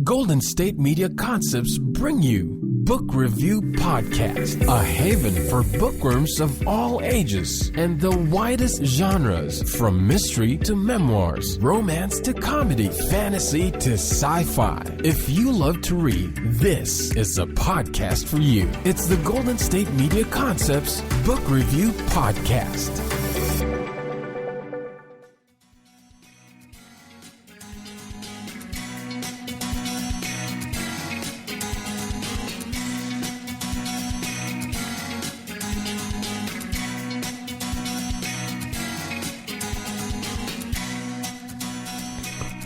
Golden State Media Concepts bring you Book Review Podcast, a haven for bookworms of all ages and the widest genres, from mystery to memoirs, romance to comedy, fantasy to sci-fi. If you love to read, this is a podcast for you. It's the Golden State Media Concepts Book Review Podcast.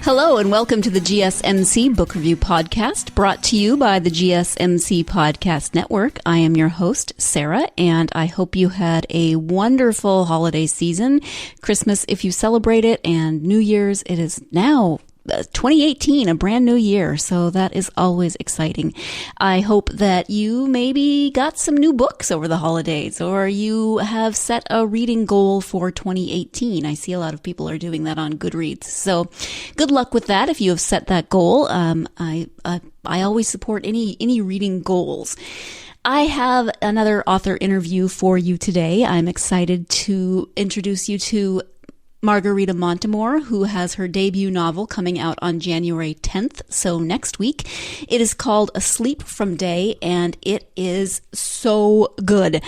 Hello and welcome to the GSMC Book Review Podcast, brought to you by the GSMC Podcast Network. I am your host, Sarah, and I hope you had a wonderful holiday season. Christmas, if you celebrate it, and New Year's, it is now 2018, a brand new year, so that is always exciting. I hope that you maybe got some new books over the holidays, or you have set a reading goal for 2018. I see a lot of people are doing that on Goodreads, so good luck with that if you have set that goal. I always support any reading goals. I have another author interview for you today. I'm excited to introduce you to Margarita Montimore, who has her debut novel coming out on January 10th, so next week. It is called Asleep from Day, and it is so good.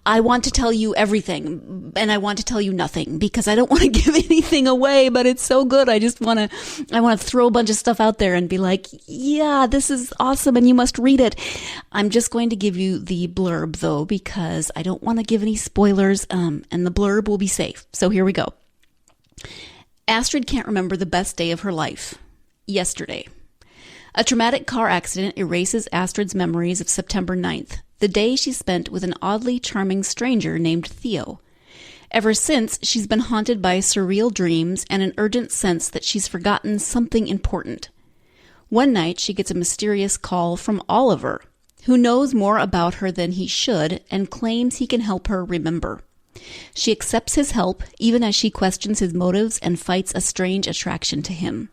I want to tell you everything, and I want to tell you nothing, because I don't want to give anything away, but it's so good. I want to throw a bunch of stuff out there and be like, yeah, this is awesome, and you must read it. I'm just going to give you the blurb, though, because I don't want to give any spoilers, and the blurb will be safe. So here we go. Astrid can't remember the best day of her life. Yesterday. A traumatic car accident erases Astrid's memories of September 9th, the day she spent with an oddly charming stranger named Theo. Ever since, she's been haunted by surreal dreams and an urgent sense that she's forgotten something important. One night, she gets a mysterious call from Oliver, who knows more about her than he should and claims he can help her remember. She accepts his help, even as she questions his motives and fights a strange attraction to him.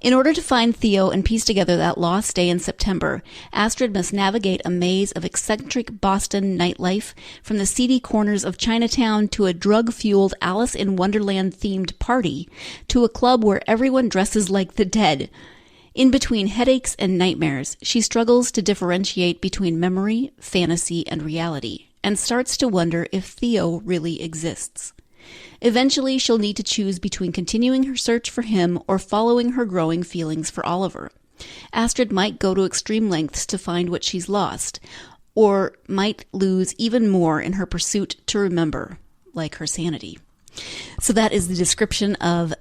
In order to find Theo and piece together that lost day in September, Astrid must navigate a maze of eccentric Boston nightlife, from the seedy corners of Chinatown to a drug-fueled Alice in Wonderland-themed party, to a club where everyone dresses like the dead. In between headaches and nightmares, she struggles to differentiate between memory, fantasy, and reality, and starts to wonder if Theo really exists. Eventually, she'll need to choose between continuing her search for him or following her growing feelings for Oliver. Astrid might go to extreme lengths to find what she's lost, or might lose even more in her pursuit to remember, like her sanity. So that is the description of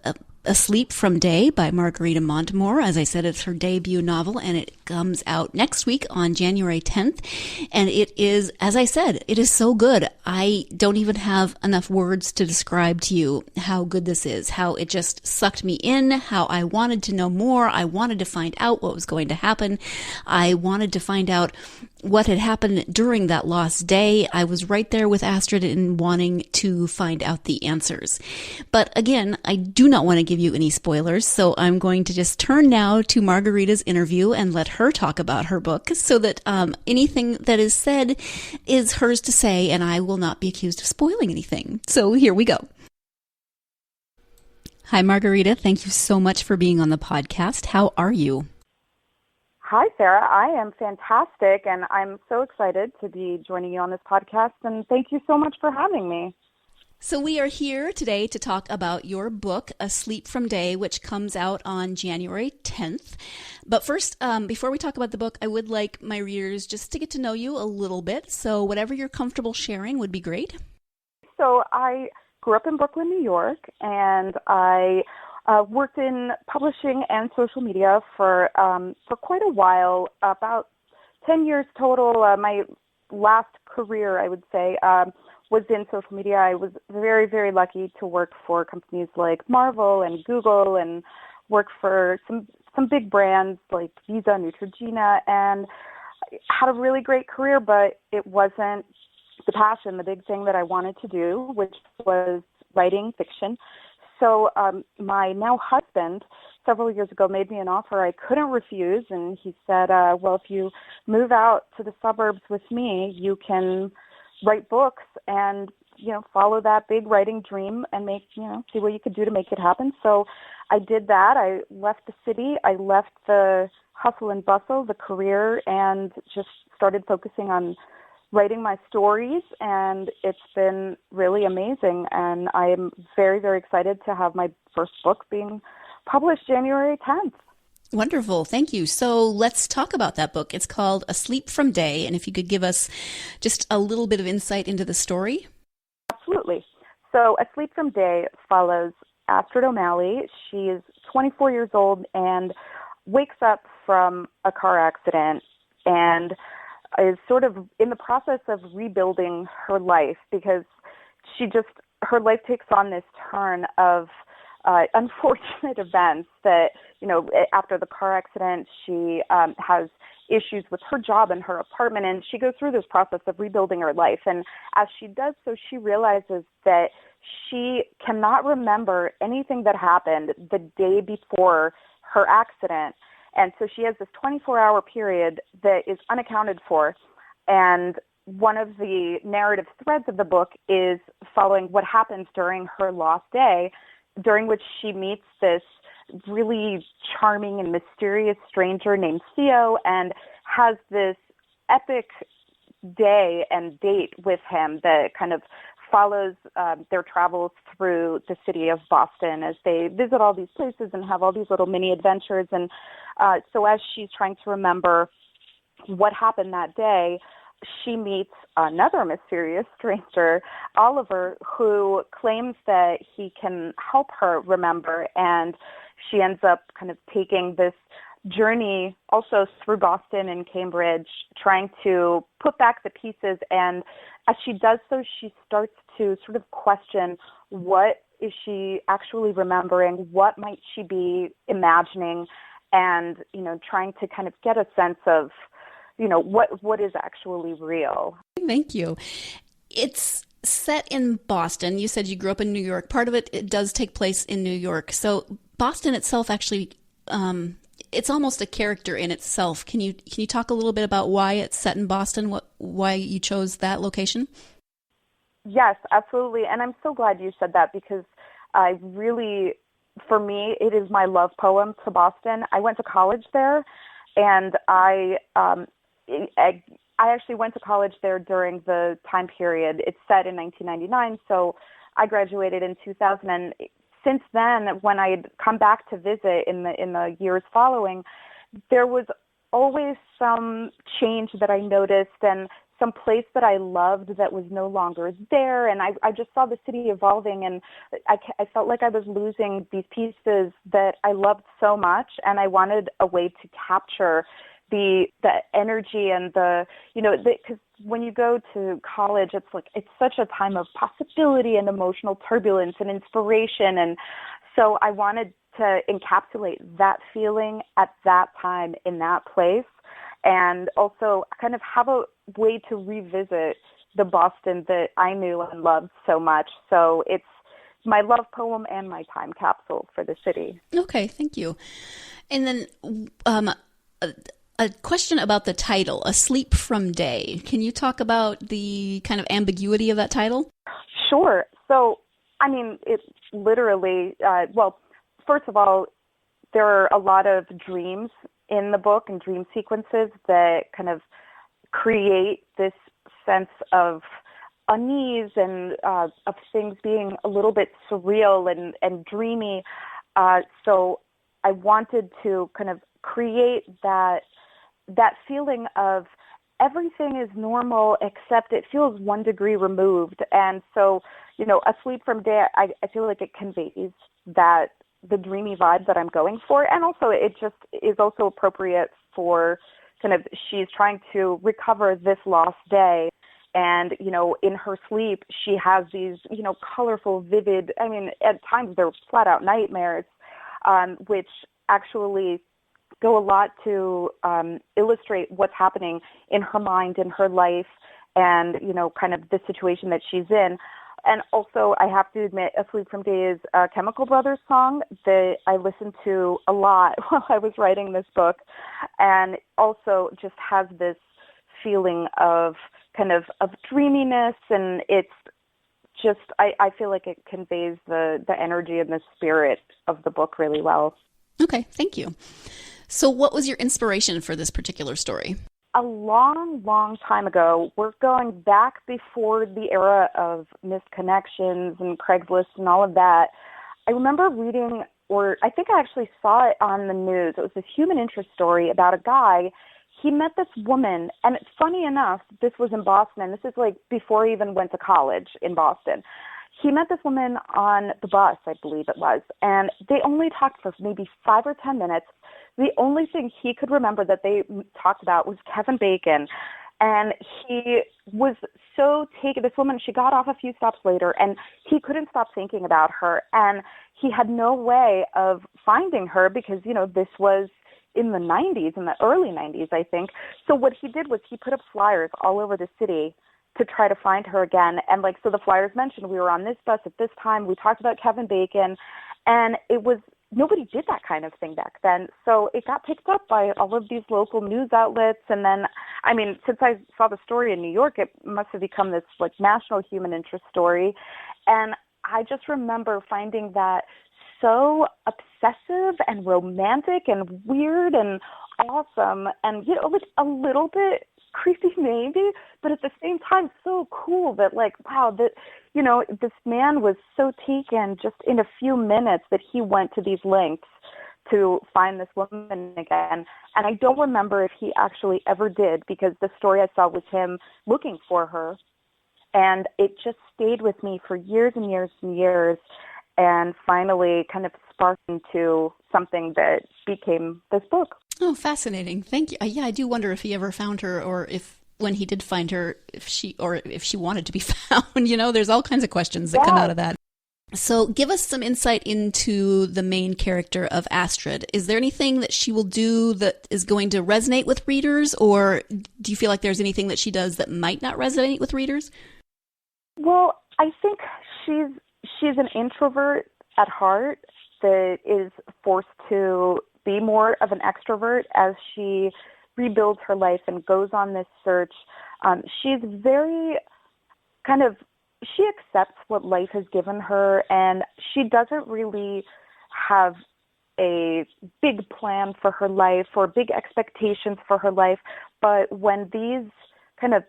Asleep from Day by Margarita Montimore. As I said, it's her debut novel, and it comes out next week on January 10th. And it is, as I said, it is so good. I don't even have enough words to describe to you how good this is, how it just sucked me in, how I wanted to know more. I wanted to find out what was going to happen. I wanted to find out what had happened during that lost day. I was right there with Astrid in wanting to find out the answers. But again, I do not want to give you any spoilers, so I'm going to just turn now to Margarita's interview and let her talk about her book, so that anything that is said is hers to say, and I will not be accused of spoiling anything. So here we go. Hi, Margarita. Thank you so much for being on the podcast. How are you? Hi, Sarah. I am fantastic, and I'm so excited to be joining you on this podcast, and thank you so much for having me. So we are here today to talk about your book, Asleep from Day, which comes out on January 10th. But first, before we talk about the book, I would like my readers just to get to know you a little bit, so whatever you're comfortable sharing would be great. So I grew up in Brooklyn, New York, and I worked in publishing and social media for quite a while, about 10 years total. My last career, I would say, was in social media. I was very, very lucky to work for companies like Marvel and Google, and work for some big brands like Visa, Neutrogena, and had a really great career, but it wasn't the passion, the big thing that I wanted to do, which was writing fiction. So my now husband several years ago made me an offer I couldn't refuse, and he said, well, if you move out to the suburbs with me, you can write books and, follow that big writing dream and see what you could do to make it happen. So I did that. I left the city. I left the hustle and bustle, the career, and just started focusing on writing my stories, and it's been really amazing. And I am very, very excited to have my first book being published January 10th. Wonderful. Thank you. So let's talk about that book. It's called Asleep from Day. And if you could give us just a little bit of insight into the story. Absolutely. So Asleep from Day follows Astrid O'Malley. She is 24 years old and wakes up from a car accident and is sort of in the process of rebuilding her life because her life takes on this turn of unfortunate events that, after the car accident, she has issues with her job and her apartment, and she goes through this process of rebuilding her life. And as she does so, she realizes that she cannot remember anything that happened the day before her accident. And so she has this 24-hour period that is unaccounted for. And one of the narrative threads of the book is following what happens during her lost day, during which she meets this really charming and mysterious stranger named Theo and has this epic day and date with him that kind of follows their travels through the city of Boston as they visit all these places and have all these little mini adventures. And so as she's trying to remember what happened that day, she meets another mysterious stranger, Oliver, who claims that he can help her remember, and she ends up kind of taking this journey also through Boston and Cambridge, trying to put back the pieces. And as she does so, she starts to sort of question, what is she actually remembering? What might she be imagining? And, trying to kind of get a sense of, what is actually real. Thank you. It's set in Boston. You said you grew up in New York. Part of it does take place in New York. So Boston itself actually, it's almost a character in itself. Can you talk a little bit about why it's set in Boston? Why you chose that location? Yes, absolutely. And I'm so glad you said that because for me, it is my love poem to Boston. I went to college there, and I actually went to college there during the time period. It's set in 1999, so I graduated in 2000. And since then, when I'd come back to visit in the years following, there was always some change that I noticed and some place that I loved that was no longer there. And I just saw the city evolving, and I felt like I was losing these pieces that I loved so much, and I wanted a way to capture the energy and because when you go to college, it's such a time of possibility and emotional turbulence and inspiration. And so I wanted to encapsulate that feeling at that time in that place, and also kind of have a way to revisit the Boston that I knew and loved so much. So it's my love poem and my time capsule for the city. Okay, thank you. And then a question about the title, Asleep from Day. Can you talk about the kind of ambiguity of that title? Sure. So, it literally, first of all, there are a lot of dreams in the book and dream sequences that kind of create this sense of unease and of things being a little bit surreal and dreamy. So I wanted to kind of create that feeling of everything is normal except it feels 1 degree removed. And so, Asleep from Day, I feel like it conveys that the dreamy vibe that I'm going for. And also it just is also appropriate for kind of, she's trying to recover this lost day. And, in her sleep, she has these, colorful, vivid, at times they're flat out nightmares, which actually go a lot to illustrate what's happening in her mind, in her life, and, kind of the situation that she's in. And also, I have to admit, Asleep from Days, Chemical Brothers song that I listened to a lot while I was writing this book, and also just has this feeling of kind of dreaminess, and it's just, I feel like it conveys the energy and the spirit of the book really well. Okay, thank you. So what was your inspiration for this particular story? A long, long time ago, we're going back before the era of missed connections and Craigslist and all of that. I remember reading, or I think I actually saw it on the news. It was this human interest story about a guy. He met this woman, and funny enough, this was in Boston, and this is like before he even went to college in Boston. He met this woman on the bus, I believe it was, and they only talked for maybe 5 or 10 minutes. The only thing he could remember that they talked about was Kevin Bacon. And he was so taken, this woman, she got off a few stops later, and he couldn't stop thinking about her. And he had no way of finding her because, you know, this was in the 90s, in the early 90s, I think. So what he did was he put up flyers all over the city to try to find her again. And like, so the flyers mentioned we were on this bus at this time. We talked about Kevin Bacon, and it was, nobody did that kind of thing back then. So it got picked up by all of these local news outlets. And then, I mean, since I saw the story in New York, it must have become this like national human interest story. And I just remember finding that so obsessive and romantic and weird and awesome and, you know, like a little bit creepy maybe, but at the same time so cool that like, wow, that, you know, this man was so taken just in a few minutes that he went to these lengths to find this woman again. And I don't remember if he actually ever did, because the story I saw was him looking for her. And it just stayed with me for years and years and years, and finally kind of sparked into something that became this book. Oh, fascinating. Thank you. Yeah, I do wonder if he ever found her, or if when he did find her, if she wanted to be found. You know, there's all kinds of questions that come out of that. So give us some insight into the main character of Astrid. Is there anything that she will do that is going to resonate with readers, or do you feel like there's anything that she does that might not resonate with readers? Well, I think she's an introvert at heart that is forced to be more of an extrovert as she rebuilds her life and goes on this search. She's very she accepts what life has given her, and she doesn't really have a big plan for her life or big expectations for her life. But when these kind of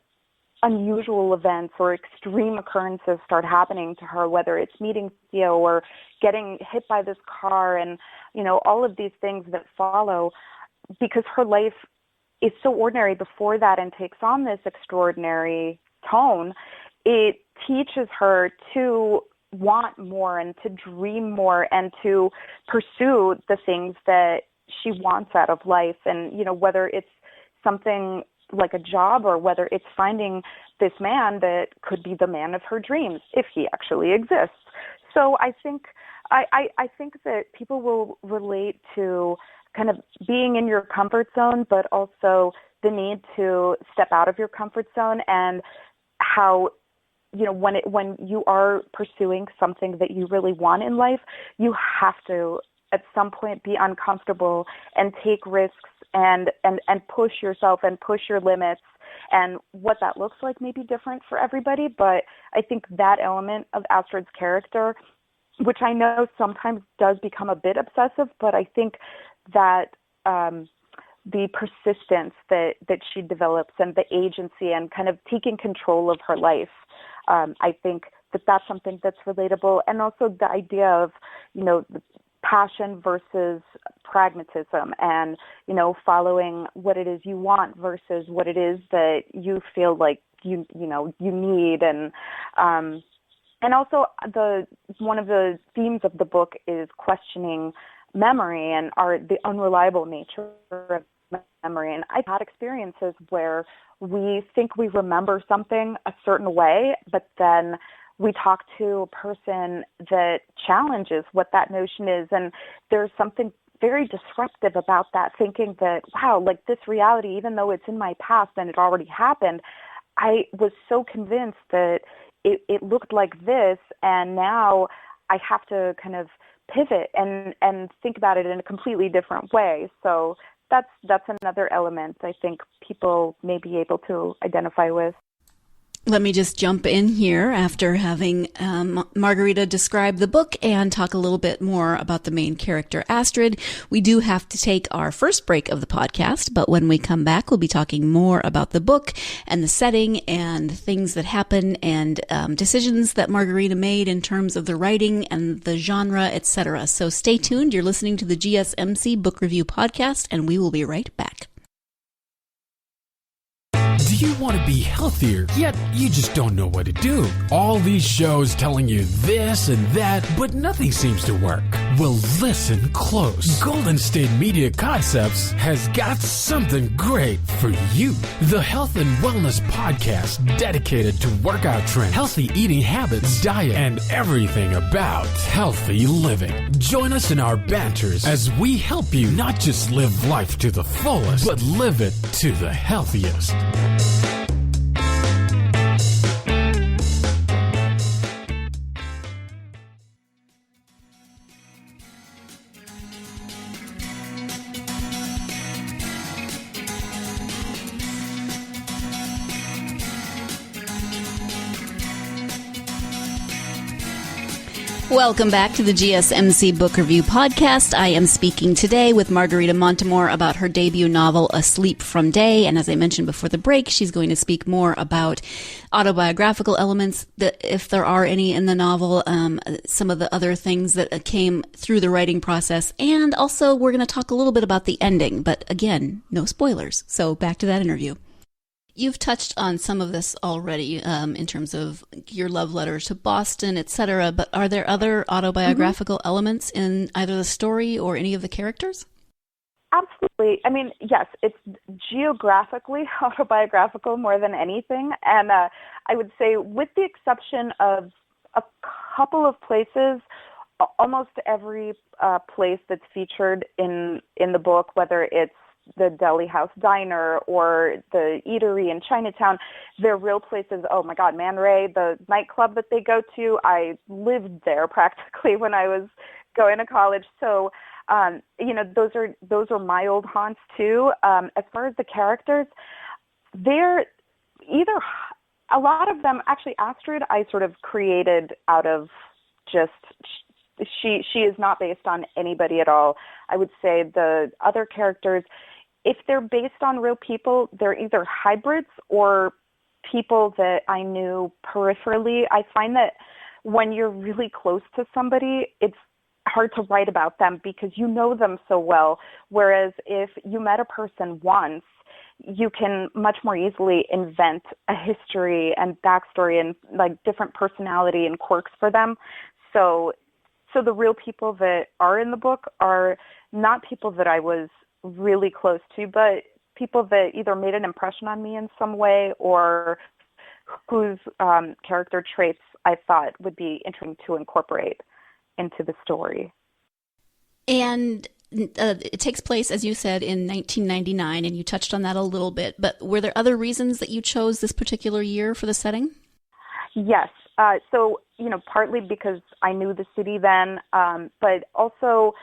unusual events or extreme occurrences start happening to her, whether it's meeting Theo or getting hit by this car and, you know, all of these things that follow, because her life is so ordinary before that and takes on this extraordinary tone, it teaches her to want more and to dream more and to pursue the things that she wants out of life. And, you know, whether it's something like a job or whether it's finding this man that could be the man of her dreams, if he actually exists. So I think I think that people will relate to kind of being in your comfort zone, but also the need to step out of your comfort zone, and how, you know, when you are pursuing something that you really want in life, you have to at some point be uncomfortable and take risks and push yourself and push your limits. And what that looks like may be different for everybody, but I think that element of Astrid's character, which I know sometimes does become a bit obsessive, but I think that the persistence that she develops and the agency and kind of taking control of her life, I think that's something that's relatable. And also the idea of, you know, passion versus pragmatism, and, you know, following what it is you want versus what it is that you feel like you need. And also one of the themes of the book is questioning memory and the unreliable nature of memory. And I've had experiences where we think we remember something a certain way, but then we talk to a person that challenges what that notion is, and there's something very disruptive about that, thinking that, wow, like this reality, even though it's in my past and it already happened, I was so convinced that it looked like this, and now I have to kind of pivot and think about it in a completely different way. So that's another element I think people may be able to identify with. Let me just jump in here after having Margarita describe the book and talk a little bit more about the main character, Astrid. We do have to take our first break of the podcast, but when we come back, we'll be talking more about the book and the setting and things that happen and decisions that Margarita made in terms of the writing and the genre, etc. So stay tuned. You're listening to the GSMC Book Review Podcast, and we will be right back. Do you want to be healthier, yet you just don't know what to do? All these shows telling you this and that, but nothing seems to work. Well, listen close. Golden State Media Concepts has got something great for you. The Health and Wellness Podcast dedicated to workout trends, healthy eating habits, diet, and everything about healthy living. Join us in our banters as we help you not just live life to the fullest, but live it to the healthiest. Welcome back to the GSMC Book Review Podcast. I am speaking today with Margarita Montimore about her debut novel, Asleep from Day. And as I mentioned before the break, she's going to speak more about autobiographical elements, that if there are any in the novel, some of the other things that came through the writing process. And also, we're going to talk a little bit about the ending. But again, no spoilers. So back to that interview. You've touched on some of this already in terms of your love letter to Boston, etc. But are there other autobiographical elements in either the story or any of the characters? Absolutely. I mean, yes, it's geographically autobiographical more than anything. And I would say with the exception of a couple of places, almost every place that's featured in the book, whether it's the Deli House Diner or the eatery in Chinatown, they're real places. Oh my God, Man Ray, the nightclub that they go to, I lived there practically when I was going to college. So, those are my old haunts too. As far as the characters, they're either, a lot of them, actually Astrid, I sort of created out of just, she is not based on anybody at all. I would say the other characters, if they're based on real people, they're either hybrids or people that I knew peripherally. I find that when you're really close to somebody, it's hard to write about them because you know them so well. Whereas if you met a person once, you can much more easily invent a history and backstory and like different personality and quirks for them. So the real people that are in the book are not people that I was really close to, but people that either made an impression on me in some way or whose character traits I thought would be interesting to incorporate into the story. And it takes place, as you said, in 1999, and you touched on that a little bit, but were there other reasons that you chose this particular year for the setting? Yes. So, partly because I knew the city then, but also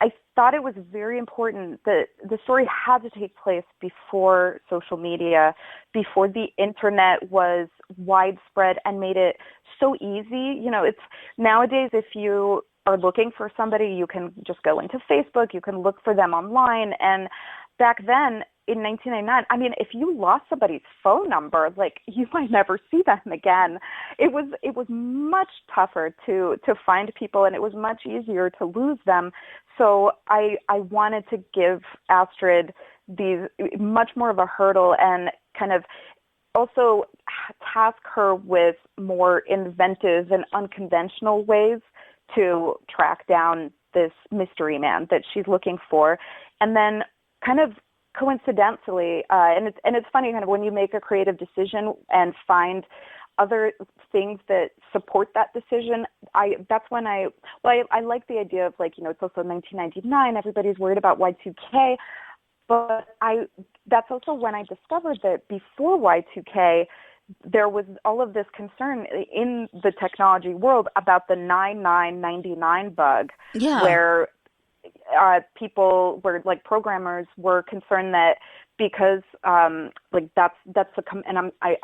I thought it was very important that the story had to take place before social media, before the internet was widespread and made it so easy. It's nowadays, if you are looking for somebody, you can just go into Facebook, you can look for them online. And back then, in 1999, I mean, if you lost somebody's phone number, you might never see them again. It was much tougher to find people, and it was much easier to lose them. So I wanted to give Astrid these much more of a hurdle and kind of also task her with more inventive and unconventional ways to track down this mystery man that she's looking for. And then kind of coincidentally, and it's funny kind of when you make a creative decision and find other things that support that decision, that's when I like the idea of it's also 1999, everybody's worried about Y2K, but that's also when I discovered that before Y2K, there was all of this concern in the technology world about the 9999 bug, where programmers were concerned that because I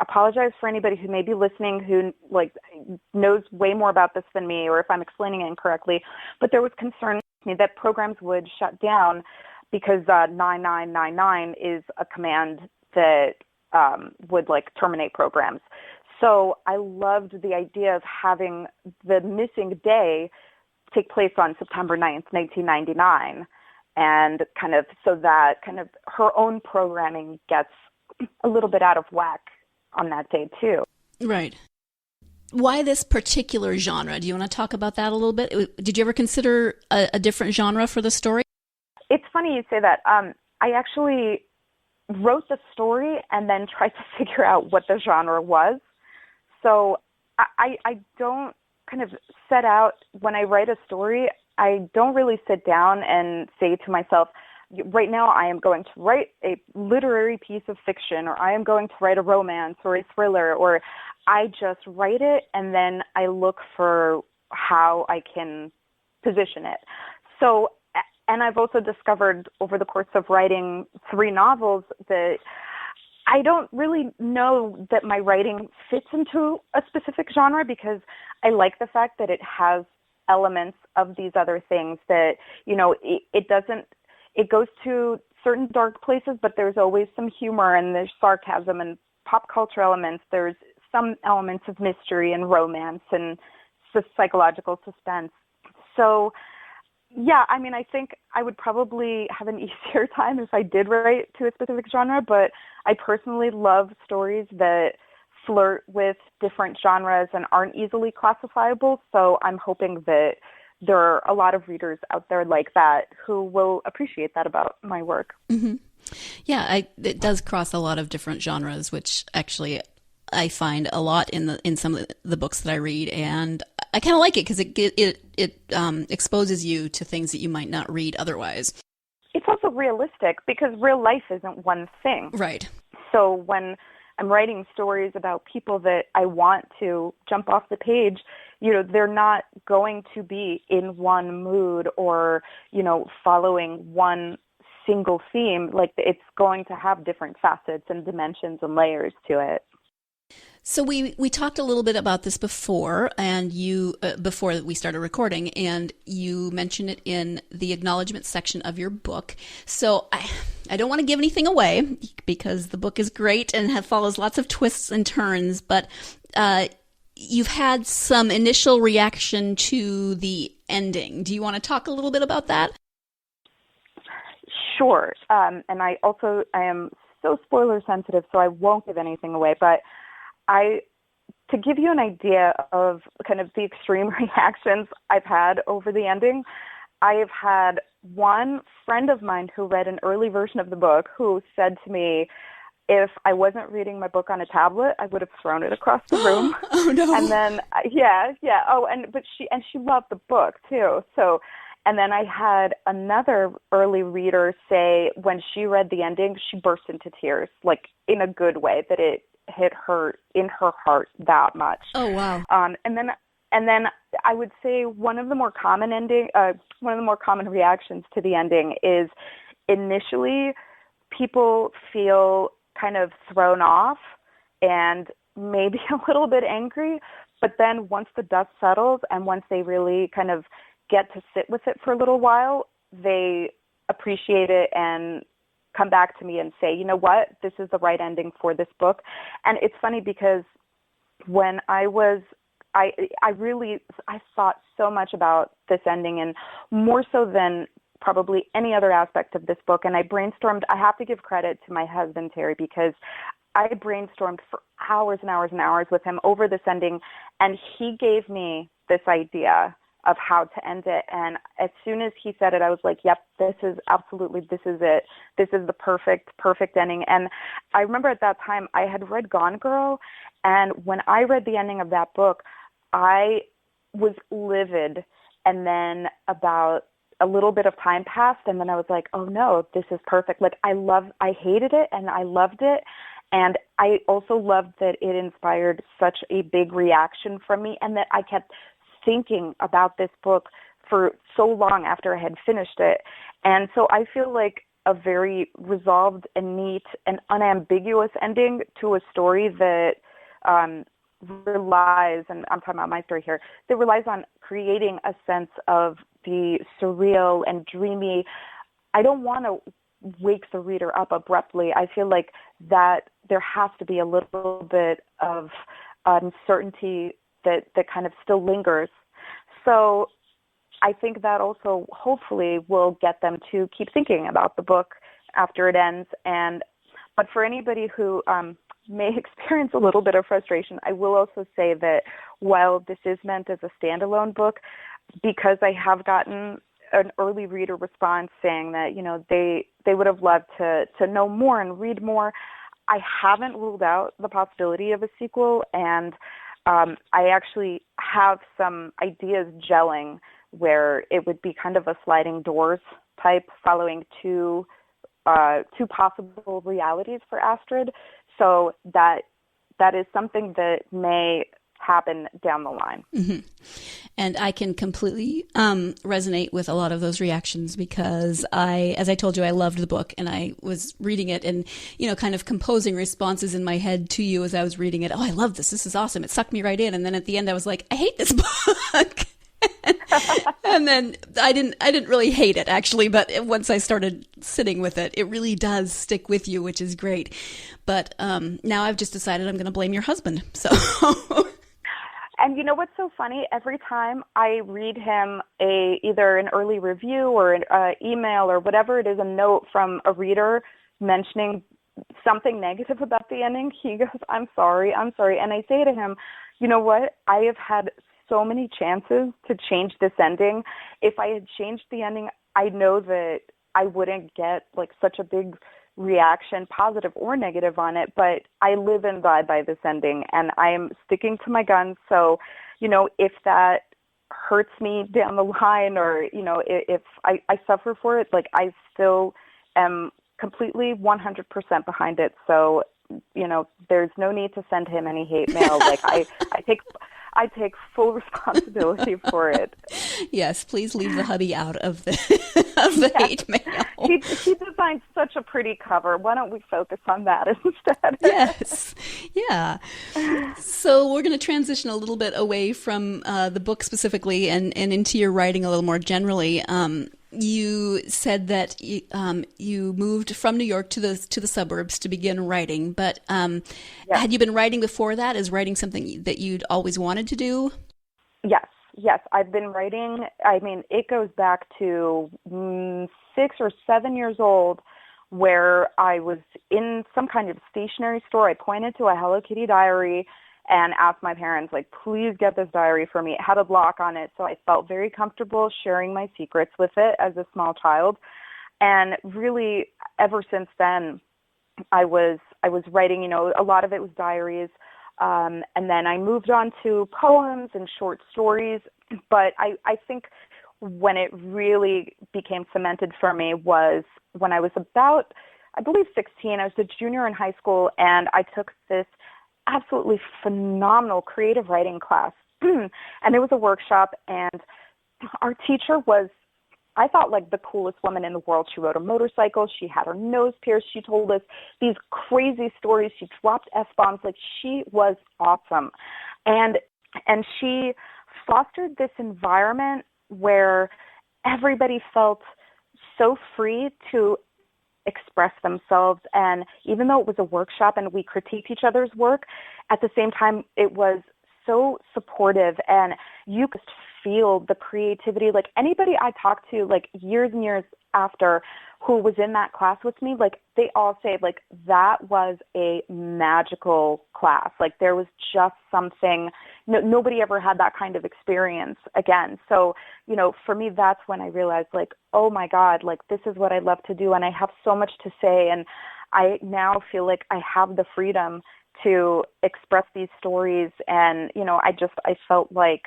apologize for anybody who may be listening who knows way more about this than me, or if I'm explaining it incorrectly, but there was concern that programs would shut down because 9999 is a command that would terminate programs. So I loved the idea of having the missing day take place on September 9th, 1999, and so that her own programming gets a little bit out of whack on that day too. Right. Why this particular genre? Do you want to talk about that a little bit? Did you ever consider a different genre for the story? It's funny you say that. I actually wrote the story and then tried to figure out what the genre was. So I don't set out, when I write a story, I don't really sit down and say to myself, right now I am going to write a literary piece of fiction, or I am going to write a romance or a thriller, or I just write it and then I look for how I can position it. So, and I've also discovered over the course of writing 3 novels that I don't really know that my writing fits into a specific genre, because I like the fact that it has elements of these other things that, it goes to certain dark places, but there's always some humor and there's sarcasm and pop culture elements. There's some elements of mystery and romance and psychological suspense. So, yeah, I think I would probably have an easier time if I did write to a specific genre, but I personally love stories that flirt with different genres and aren't easily classifiable, so I'm hoping that there are a lot of readers out there like that who will appreciate that about my work. Mm-hmm. Yeah, it does cross a lot of different genres, which actually I find a lot in some of the books that I read, and I kind of like it because it exposes you to things that you might not read otherwise. It's also realistic because real life isn't one thing. Right. So when I'm writing stories about people that I want to jump off the page, they're not going to be in one mood or, following one single theme. It's going to have different facets and dimensions and layers to it. So we talked a little bit about this before, and before we started recording, and you mentioned it in the acknowledgement section of your book. So I don't want to give anything away because the book is great and follows lots of twists and turns, but you've had some initial reaction to the ending. Do you want to talk a little bit about that? Sure. And I am so spoiler sensitive, so I won't give anything away, but to give you an idea of kind of the extreme reactions I've had over the ending, I have had one friend of mine who read an early version of the book who said to me, if I wasn't reading my book on a tablet, I would have thrown it across the room. Oh no! And then but she loved the book too. So, and then I had another early reader say when she read the ending, she burst into tears, in a good way, that it hit her in her heart that much. Oh wow! And then I would say one of the more common reactions to the ending is initially people feel kind of thrown off and maybe a little bit angry, but then once the dust settles and once they really kind of get to sit with it for a little while, they appreciate it and come back to me and say, you know what, this is the right ending for this book. And it's funny because when I thought so much about this ending, and more so than probably any other aspect of this book. And I have to give credit to my husband, Terry, because I brainstormed for hours and hours and hours with him over this ending, and he gave me this idea of how to end it. And as soon as he said it, I was like, yep, this is it. This is the perfect ending. And I remember at that time I had read Gone Girl, and when I read the ending of that book, I was livid. And then about a little bit of time passed, and then I was like, oh no, this is perfect. I hated it and I loved it. And I also loved that it inspired such a big reaction from me, and that I kept thinking about this book for so long after I had finished it. And so I feel like a very resolved and neat and unambiguous ending to a story that relies, and I'm talking about my story here, that relies on creating a sense of the surreal and dreamy. I don't want to wake the reader up abruptly. I feel like that there has to be a little bit of uncertainty that kind of still lingers. So I think that also hopefully will get them to keep thinking about the book after it ends. But for anybody who may experience a little bit of frustration, I will also say that while this is meant as a standalone book, because I have gotten an early reader response saying that, they would have loved to know more and read more, I haven't ruled out the possibility of a sequel, and I actually have some ideas gelling where it would be kind of a sliding doors type, following two possible realities for Astrid. So that is something that may happen down the line. Mm-hmm. And I can completely resonate with a lot of those reactions, because as I told you, I loved the book, and I was reading it and, kind of composing responses in my head to you as I was reading it. Oh, I love this. This is awesome. It sucked me right in. And then at the end I was like, I hate this book. And then I didn't really hate it, actually, but once I started sitting with it, it really does stick with you, which is great. But now I've just decided I'm going to blame your husband. So. And you know what's so funny? Every time I read him either an early review or an email or whatever it is, a note from a reader mentioning something negative about the ending, he goes, I'm sorry. And I say to him, you know what? I have had so many chances to change this ending. If I had changed the ending, I know that I wouldn't get like such a big reaction, positive or negative, on it, but I live and die by this ending, and I am sticking to my guns. So, if that hurts me down the line, or, if I suffer for it, like, I still am completely 100% behind it. So, there's no need to send him any hate mail. Like, I take full responsibility for it. Yes, please leave the hubby out of the hate mail. He designed such a pretty cover. Why don't we focus on that instead? Yes. Yeah. So we're going to transition a little bit away from the book specifically and into your writing a little more generally. You said that you moved from New York to the suburbs to begin writing, but had you been writing before that? Is writing something that you'd always wanted to do? Yes, I've been writing. I mean, it goes back to 6 or 7 years old, where I was in some kind of stationery store. I pointed to a Hello Kitty diary and asked my parents, like, please get this diary for me. It had a lock on it, so I felt very comfortable sharing my secrets with it as a small child. And really, ever since then, I was writing, a lot of it was diaries. And then I moved on to poems and short stories. But I think when it really became cemented for me was when I was about, I believe, 16. I was a junior in high school, and I took this absolutely phenomenal creative writing class. And it was a workshop, and our teacher was, I thought, like the coolest woman in the world. She rode a motorcycle. She had her nose pierced. She told us these crazy stories. She dropped F-bombs. Like, she was awesome. And she fostered this environment where everybody felt so free to express themselves. And even though it was a workshop and we critiqued each other's work, at the same time, it was so supportive, and you could feel the creativity. Like, anybody I talked to, like, years and years after, who was in that class with me, like, they all say, like, that was a magical class. Like, there was just something, nobody ever had that kind of experience again. So, for me, that's when I realized, like, oh my God, like, this is what I love to do, and I have so much to say, and I now feel like I have the freedom to express these stories. And, I felt like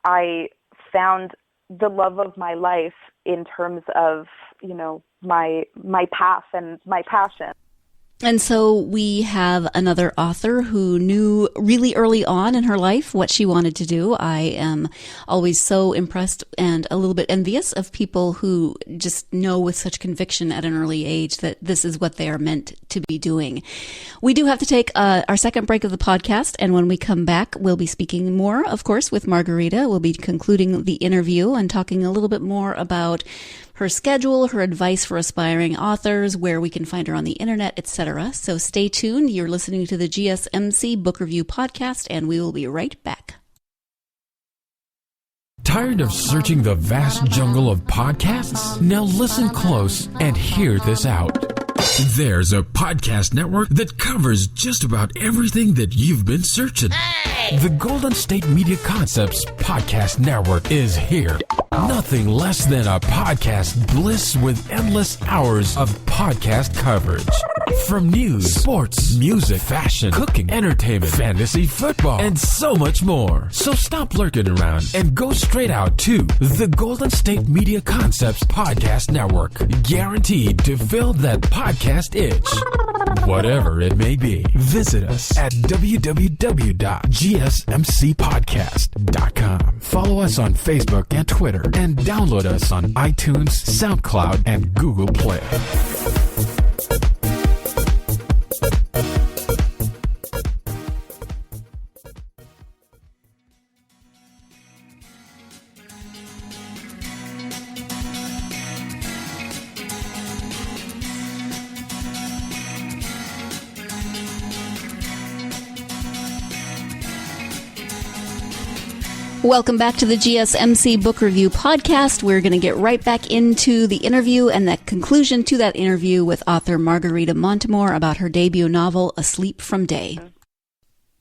I found the love of my life in terms of, my path and my passion. And so we have another author who knew really early on in her life what she wanted to do. I am always so impressed and a little bit envious of people who just know with such conviction at an early age that this is what they are meant to be doing. We do have to take our second break of the podcast, and when we come back, we'll be speaking more, of course, with Margarita. We'll be concluding the interview and talking a little bit more about her schedule, her advice for aspiring authors, where we can find her on the internet, etc. So stay tuned. You're listening to the GSMC Book Review Podcast, and we will be right back. Tired of searching the vast jungle of podcasts? Now listen close and hear this out. There's a podcast network that covers just about everything that you've been searching. The Golden State Media Concepts Podcast Network is here. Nothing less than a podcast bliss with endless hours of podcast coverage. From news, sports, music, fashion, cooking, entertainment, fantasy, football, and so much more. So stop lurking around and go straight out to the Golden State Media Concepts Podcast Network. Guaranteed to fill that podcast itch. Whatever it may be. Visit us at www.gsmcpodcast.com. Follow us on Facebook and Twitter, and download us on iTunes, SoundCloud, and Google Play. Welcome back to the GSMC Book Review Podcast. We're going to get right back into the interview and the conclusion to that interview with author Margarita Montimore about her debut novel, Asleep from Day.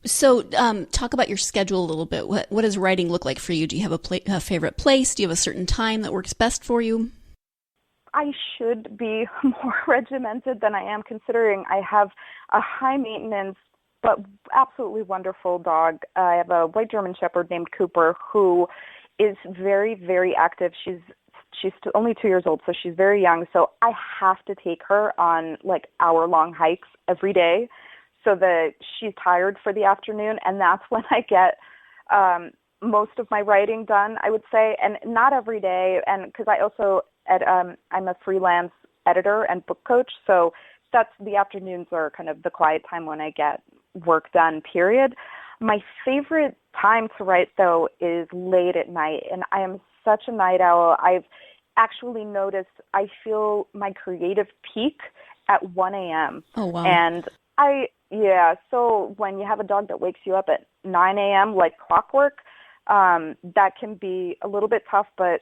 So talk about your schedule a little bit. What does writing look like for you? Do you have a favorite place? Do you have a certain time that works best for you? I should be more regimented than I am, considering I have a high maintenance but absolutely wonderful dog. I have a white German Shepherd named Cooper who is very, very active. She's only 2 years old, so she's very young. So I have to take her on like hour-long hikes every day so that she's tired for the afternoon, and that's when I get most of my writing done, I would say, and not every day. And because I also I'm a freelance editor and book coach, so that's the afternoons are kind of the quiet time when I get work done, period. My favorite time to write, though, is late at night, and I am such a night owl. I've actually noticed I feel my creative peak at 1 a.m. Oh, wow. And so when you have a dog that wakes you up at 9 a.m. like clockwork, that can be a little bit tough, but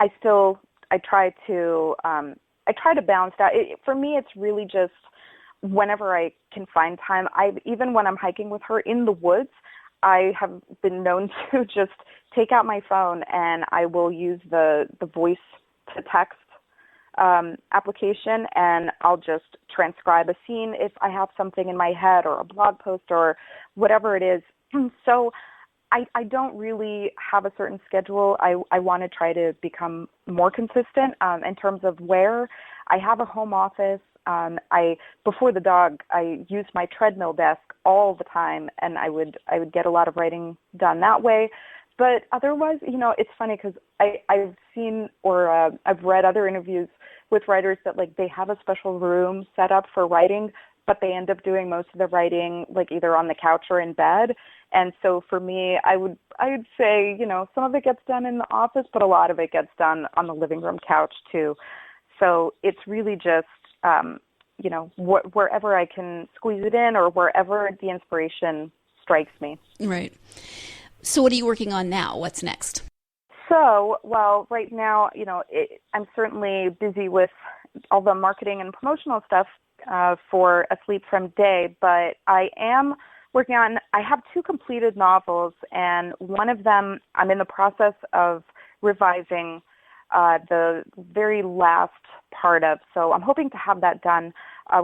I try to balance that. For me, it's really just whenever I can find time. Even when I'm hiking with her in the woods, I have been known to just take out my phone and I will use the voice to text application, and I'll just transcribe a scene if I have something in my head or a blog post or whatever it is. So I don't really have a certain schedule. I want to try to become more consistent in terms of where. I have a home office. Before the dog, I used my treadmill desk all the time, and I would get a lot of writing done that way. But otherwise, it's funny because I've seen or I've read other interviews with writers that like they have a special room set up for writing, but they end up doing most of the writing like either on the couch or in bed. And so for me, I would say, some of it gets done in the office, but a lot of it gets done on the living room couch too. So it's really just, wherever I can squeeze it in or wherever the inspiration strikes me. Right. So what are you working on now? What's next? So, well, right now, I'm certainly busy with all the marketing and promotional stuff for Asleep from Day, but I am working on, I have 2 completed novels, and one of them I'm in the process of revising the very last part of. So I'm hoping to have that done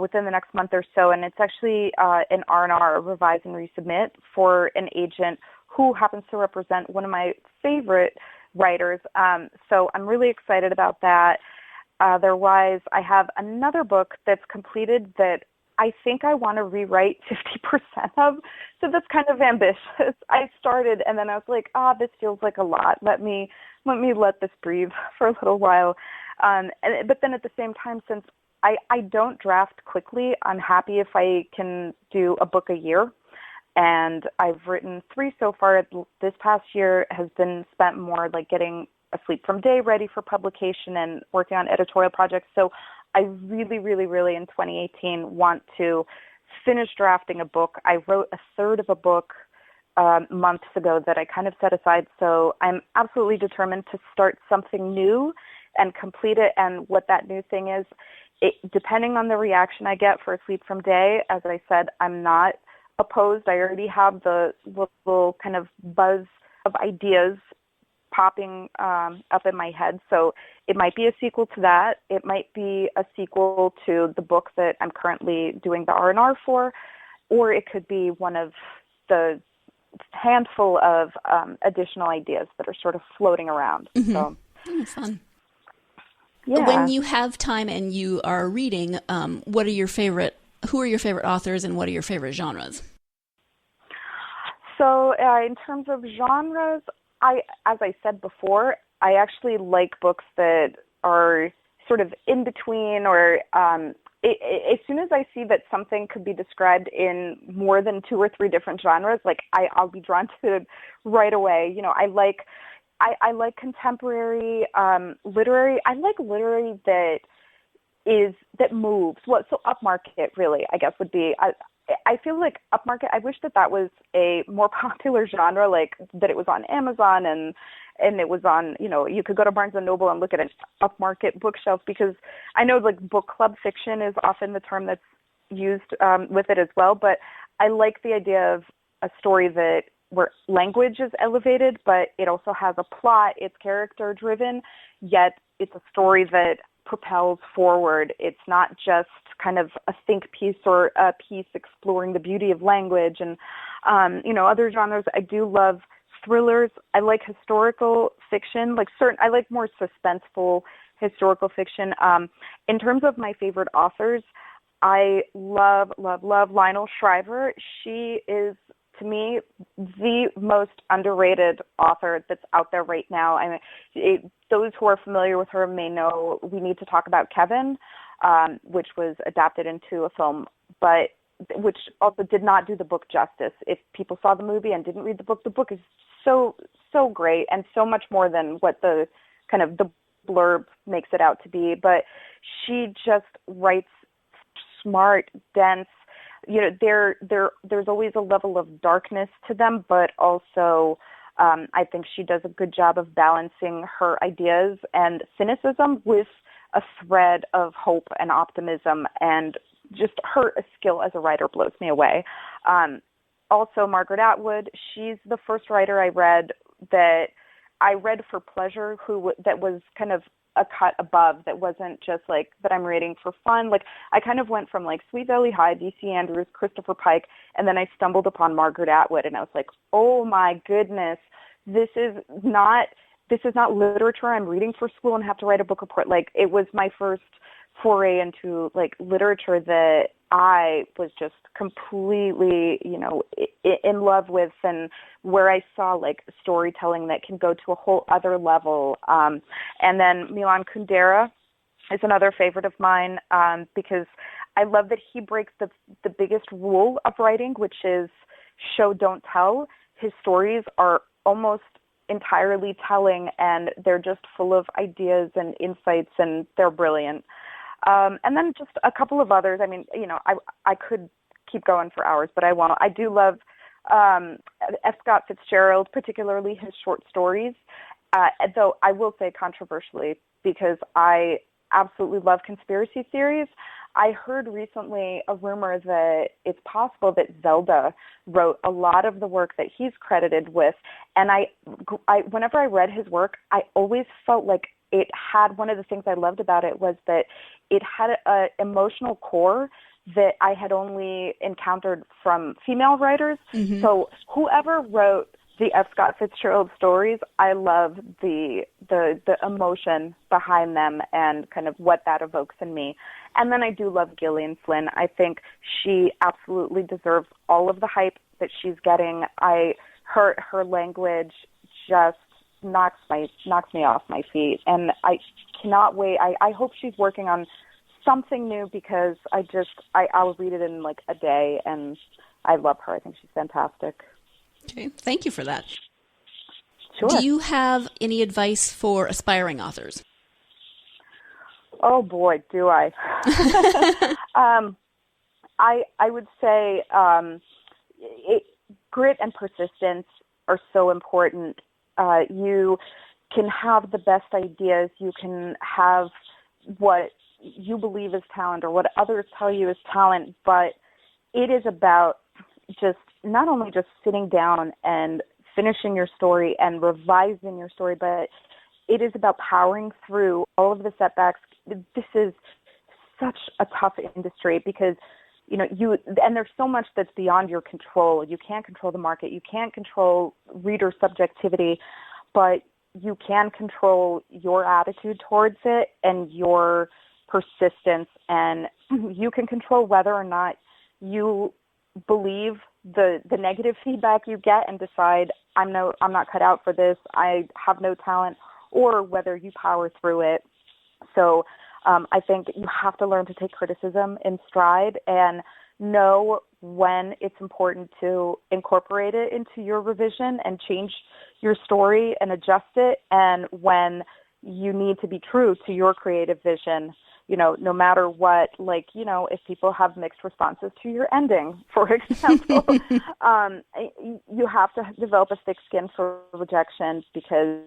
within the next month or so, and it's actually an R&R, revise and resubmit, for an agent who happens to represent one of my favorite writers. So I'm really excited about that. Otherwise, I have another book that's completed that I think I want to rewrite 50% of. So that's kind of ambitious. I started and then I was like, this feels like a lot. Let me let this breathe for a little while. But then at the same time, since I don't draft quickly, I'm happy if I can do a book a year. And I've written 3 so far. This past year has been spent more like getting Asleep from Day ready for publication and working on editorial projects. So I really, really, really in 2018 want to finish drafting a book. I wrote a third of a book months ago that I kind of set aside. So I'm absolutely determined to start something new and complete it. And what that new thing is, depending on the reaction I get for Asleep from Day, as I said, I'm not opposed. I already have the little kind of buzz of ideas popping up in my head. So it might be a sequel to that. It might be a sequel to the book that I'm currently doing the R&R for, or it could be one of the handful of additional ideas that are sort of floating around. Mm-hmm. So fun. Yeah. When you have time and you are reading, who are your favorite authors and what are your favorite genres? So in terms of genres, as I said before, I actually like books that are sort of in between, or as soon as I see that something could be described in more than 2 or 3 different genres, like I'll be drawn to it right away. You know, I like contemporary literary. I like literary that moves. So upmarket, really, I guess, would be. I feel like upmarket, I wish that was a more popular genre, like that it was on Amazon and it was on, you could go to Barnes & Noble and look at an upmarket bookshelf, because I know like book club fiction is often the term that's used with it as well, but I like the idea of a story where language is elevated, but it also has a plot, it's character driven, yet it's a story that propels forward. It's not just kind of a think piece or a piece exploring the beauty of language. And, other genres, I do love thrillers. I like historical fiction, I like more suspenseful historical fiction. In terms of my favorite authors, I love Lionel Shriver. She is, to me, the most underrated author that's out there right now. Those who are familiar with her may know We Need to Talk About Kevin, which was adapted into a film, but which also did not do the book justice. If people saw the movie and didn't read the book is so great and so much more than what the kind of the blurb makes it out to be. But she just writes smart, dense. There's always a level of darkness to them, but also I think she does a good job of balancing her ideas and cynicism with a thread of hope and optimism, and just her skill as a writer blows me away. Also, Margaret Atwood, she's the first writer I read for pleasure, that was kind of a cut above, that wasn't just like that I'm reading for fun. Like I kind of went from like Sweet Valley High, D.C. Andrews, Christopher Pike, and then I stumbled upon Margaret Atwood, and I was like, oh my goodness, this is not literature I'm reading for school and have to write a book report. Like it was my first foray into like literature that I was just completely, in love with, and where I saw like storytelling that can go to a whole other level. And then Milan Kundera is another favorite of mine, because I love that he breaks the biggest rule of writing, which is show, don't tell. His stories are almost entirely telling, and they're just full of ideas and insights, and they're brilliant. And then just a couple of others. I mean, I could keep going for hours, but I won't. I do love F. Scott Fitzgerald, particularly his short stories, though I will say controversially, because I absolutely love conspiracy theories. I heard recently a rumor that it's possible that Zelda wrote a lot of the work that he's credited with, and I whenever I read his work, I always felt like it had, one of the things I loved about it was that it had an emotional core that I had only encountered from female writers. Mm-hmm. So whoever wrote the F. Scott Fitzgerald stories, I love the emotion behind them and kind of what that evokes in me. And then I do love Gillian Flynn. I think she absolutely deserves all of the hype that she's getting. Her language just knocks me off my feet, and I cannot wait. I hope she's working on something new, because I'll read it in like a day, and I love her. I think she's fantastic. Okay, thank you for that. Sure. Do you have any advice for aspiring authors? Oh boy, do I. I would say grit and persistence are so important. You can have the best ideas. You can have what you believe is talent or what others tell you is talent, but it is about just not only just sitting down and finishing your story and revising your story, but it is about powering through all of the setbacks. This is such a tough industry because, and there's so much that's beyond your control. You can't control the market. You can't control reader subjectivity, but you can control your attitude towards it and your persistence, and you can control whether or not you believe the negative feedback you get and decide, I'm not cut out for this, I have no talent, or whether you power through it. So I think you have to learn to take criticism in stride and know when it's important to incorporate it into your revision and change your story and adjust it, and when you need to be true to your creative vision, no matter what, if people have mixed responses to your ending, for example, you have to develop a thick skin for rejection, because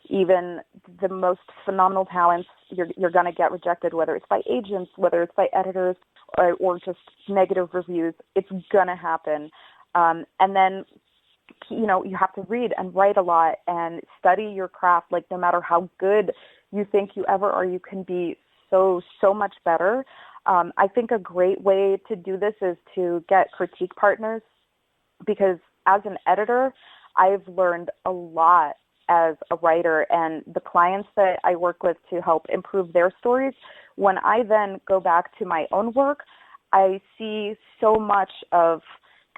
even the most phenomenal talents, you're going to get rejected, whether it's by agents, whether it's by editors, or just negative reviews. It's going to happen. And then, you have to read and write a lot and study your craft. No matter how good you think you ever are, you can be so much better. I think a great way to do this is to get critique partners, because as an editor, I've learned a lot as a writer, and the clients that I work with to help improve their stories, when I then go back to my own work, I see so much of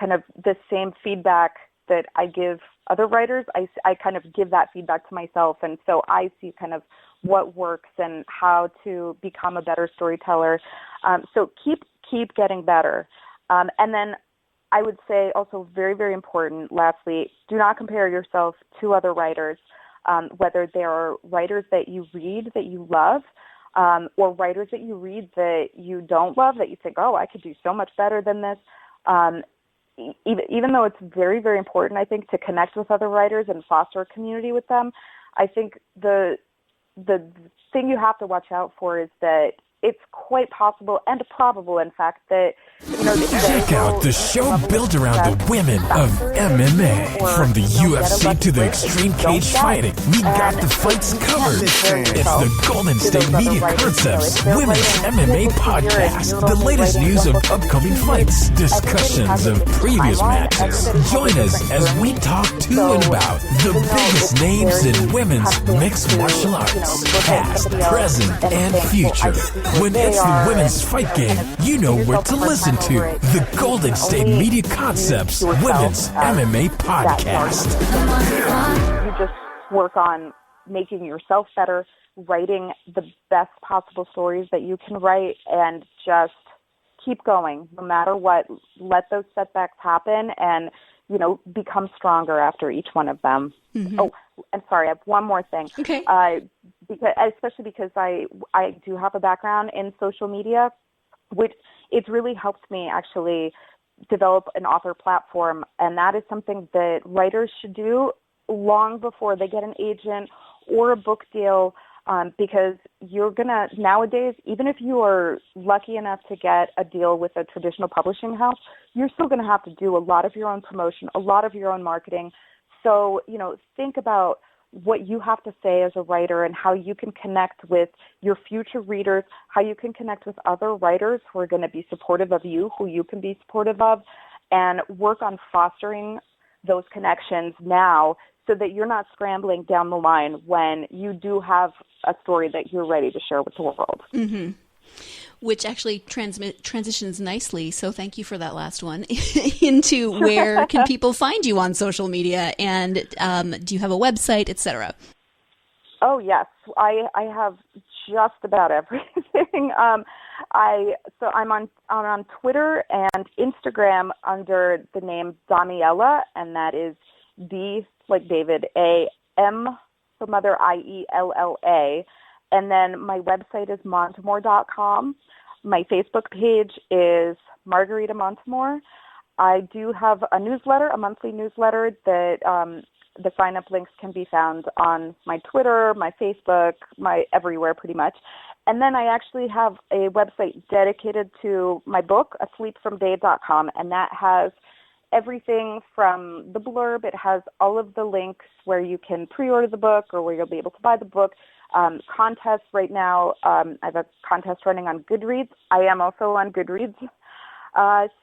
kind of the same feedback that I give other writers. I kind of give that feedback to myself, and so I see kind of what works and how to become a better storyteller. So keep getting better. And then I would say also very, very important, lastly, do not compare yourself to other writers, whether they are writers that you read that you love, or writers that you read that you don't love, that you think, oh, I could do so much better than this. Even though it's very, very important, I think, to connect with other writers and foster a community with them, I think the thing you have to watch out for is that it's quite possible and probable, in fact, that, Check out the show built around the women of MMA. From the UFC to the extreme cage fighting, we got the fights covered. It's the Golden State Media Concepts Women's MMA Podcast. The latest news of upcoming fights, discussions of previous matches. Join us as we talk to and about the biggest names in women's mixed martial arts, past, present, and future. When it's the women's fight game, you know where to listen to. The Golden State Media Concepts Women's MMA Podcast. You just work on making yourself better, writing the best possible stories that you can write, and just keep going no matter what. Let those setbacks happen and, become stronger after each one of them. Mm-hmm. Oh, I'm sorry, I have one more thing. Okay. Especially because I do have a background in social media, which it's really helped me actually develop an author platform, and that is something that writers should do long before they get an agent or a book deal, because you're going to, nowadays, even if you are lucky enough to get a deal with a traditional publishing house, you're still going to have to do a lot of your own promotion, a lot of your own marketing. So, think about what you have to say as a writer and how you can connect with your future readers, how you can connect with other writers who are going to be supportive of you, who you can be supportive of, and work on fostering those connections now so that you're not scrambling down the line when you do have a story that you're ready to share with the world. Mm-hmm. Which actually transitions nicely, so thank you for that last one, into where can people find you on social media, and do you have a website, etc.? Oh, yes. I have just about everything. I'm on Twitter and Instagram under the name Daniela, and that is D like David, A-M for mother, I-E-L-L-A. And then my website is montimore.com. My Facebook page is Margarita Montimore. I do have a newsletter, a monthly newsletter that the sign-up links can be found on my Twitter, my Facebook, my everywhere pretty much. And then I actually have a website dedicated to my book, asleepfromday.com, and that has everything from the blurb. It has all of the links where you can pre-order the book or where you'll be able to buy the book. Contests right now. I have a contest running on Goodreads. I am also on Goodreads.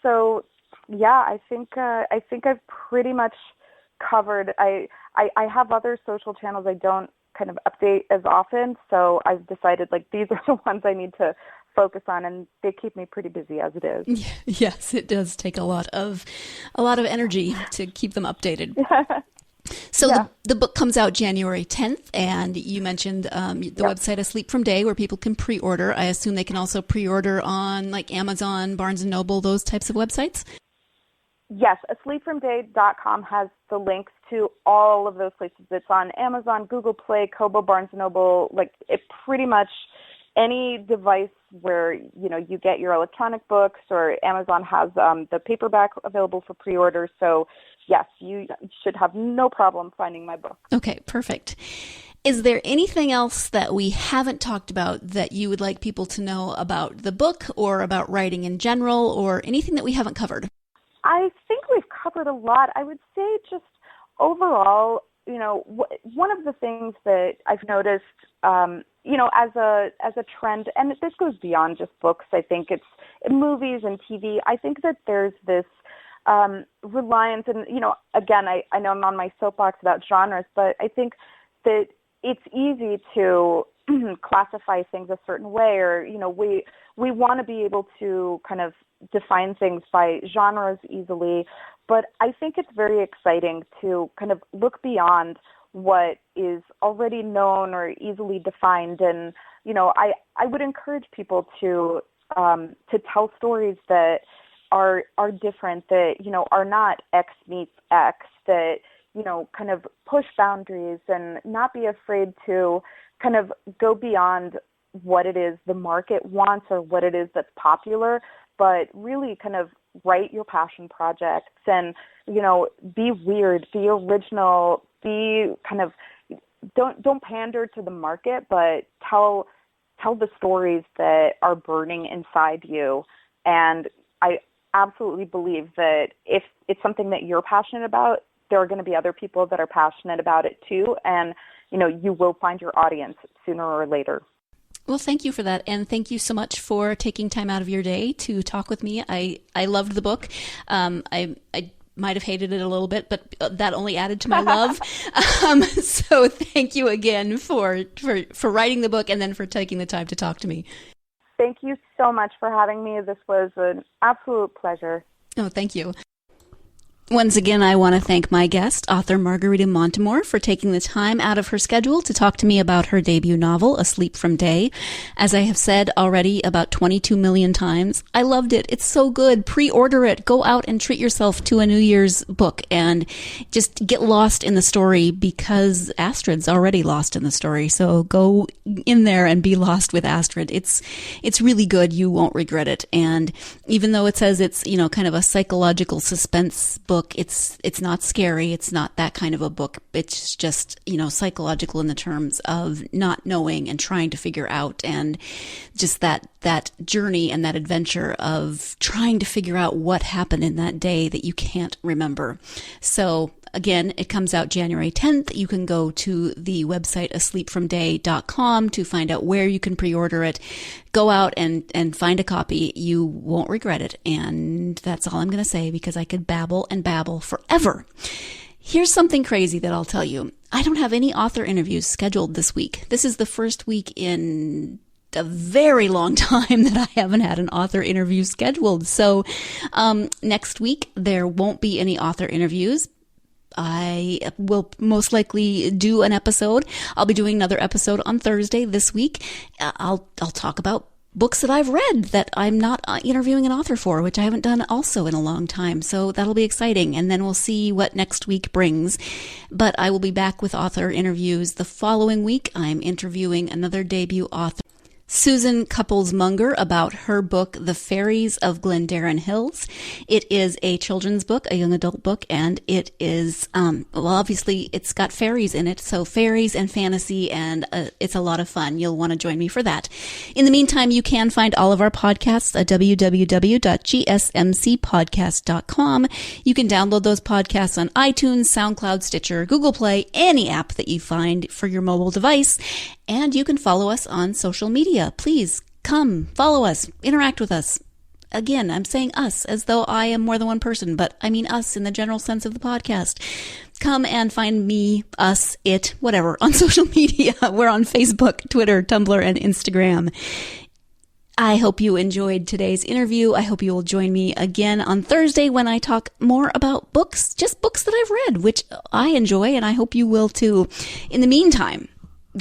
So yeah, I think I've pretty much covered. I have other social channels I don't kind of update as often, so I've decided like these are the ones I need to focus on, and they keep me pretty busy as it is. Yes, it does take a lot of energy to keep them updated. So yeah. The book comes out January 10th, and you mentioned the website Asleep from Day, where people can pre-order. I assume they can also pre-order on like Amazon, Barnes & Noble, those types of websites? Yes, asleepfromday.com has the links to all of those places. It's on Amazon, Google Play, Kobo, Barnes & Noble, like it pretty much any device where, you know, you get your electronic books, or Amazon has the paperback available for pre-order. So yes, you should have no problem finding my book. Okay, perfect. Is there anything else that we haven't talked about that you would like people to know about the book or about writing in general, or anything that we haven't covered? I think we've covered a lot. I would say just overall, you know, one of the things that I've noticed, you know, as a trend, and this goes beyond just books. I think it's in movies and TV. I think that there's this reliance, and, you know, again, I know I'm on my soapbox about genres, but I think that it's easy to classify things a certain way, or, you know, we want to be able to kind of define things by genres easily, but I think it's very exciting to kind of look beyond what is already known or easily defined. And, you know, I would encourage people to tell stories that are different, that, you know, are not X meets X, that, you know, kind of push boundaries and not be afraid to kind of go beyond what it is the market wants or what it is that's popular, but really kind of write your passion projects and, you know, be weird, be original, be kind of, don't pander to the market, but tell the stories that are burning inside you. And I absolutely believe that if it's something that you're passionate about, there are going to be other people that are passionate about it too. And, you know, you will find your audience sooner or later. Well, thank you for that. And thank you so much for taking time out of your day to talk with me. I loved the book. I might have hated it a little bit, but that only added to my love. So thank you again for writing the book and then for taking the time to talk to me. Thank you so much for having me. This was an absolute pleasure. Oh, thank you. Once again, I want to thank my guest, author Margarita Montimore, for taking the time out of her schedule to talk to me about her debut novel, Asleep from Day. As I have said already about 22 million times, I loved it. It's so good. Pre-order it. Go out and treat yourself to a New Year's book and just get lost in the story, because Astrid's already lost in the story. So go in there and be lost with Astrid. It's really good. You won't regret it. And even though it says it's, you know, kind of a psychological suspense book, it's not scary. It's not that kind of a book. It's just, you know, psychological in the terms of not knowing and trying to figure out, and just that journey and that adventure of trying to figure out what happened in that day that you can't remember. So Again, it comes out January 10th. You can go to the website asleepfromday.com to find out where you can pre-order it. Go out and find a copy. You won't regret it. And that's all I'm going to say, because I could babble and babble forever. Here's something crazy that I'll tell you. I don't have any author interviews scheduled this week. This is the first week in a very long time that I haven't had an author interview scheduled. So next week, there won't be any author interviews. I will most likely do an episode. I'll be doing another episode on Thursday this week. I'll talk about books that I've read that I'm not interviewing an author for, which I haven't done also in a long time. So that'll be exciting. And then we'll see what next week brings. But I will be back with author interviews the following week. I'm interviewing another debut author, Susan Couples-Munger, about her book, The Fairies of Glendarren Hills. It is a children's book, a young adult book, and it is, obviously it's got fairies in it, so fairies and fantasy, and it's a lot of fun. You'll want to join me for that. In the meantime, you can find all of our podcasts at www.gsmcpodcast.com. You can download those podcasts on iTunes, SoundCloud, Stitcher, Google Play, any app that you find for your mobile device. And you can follow us on social media. Please come, follow us, interact with us. Again, I'm saying us as though I am more than one person, but I mean us in the general sense of the podcast. Come and find me, us, it, whatever, on social media. We're on Facebook, Twitter, Tumblr, and Instagram. I hope you enjoyed today's interview. I hope you will join me again on Thursday when I talk more about books, just books that I've read, which I enjoy, and I hope you will too. In the meantime,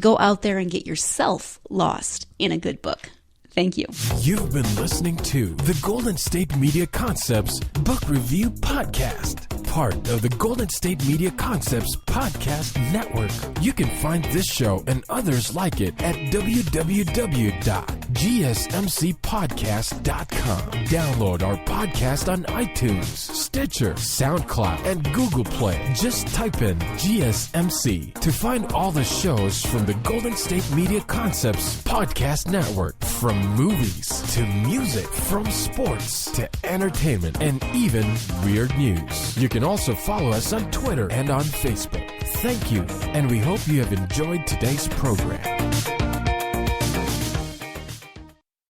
go out there and get yourself lost in a good book. Thank you. You've been listening to the Golden State Media Concepts Book Review Podcast, part of the Golden State Media Concepts Podcast Network. You can find this show and others like it at www.gsmcpodcast.com. Download our podcast on iTunes, Stitcher, SoundCloud, and Google Play. Just type in GSMC to find all the shows from the Golden State Media Concepts Podcast Network. From movies to music, from sports to entertainment, and even weird news. You can also follow us on Twitter and on Facebook. Thank you, and we hope you have enjoyed today's program.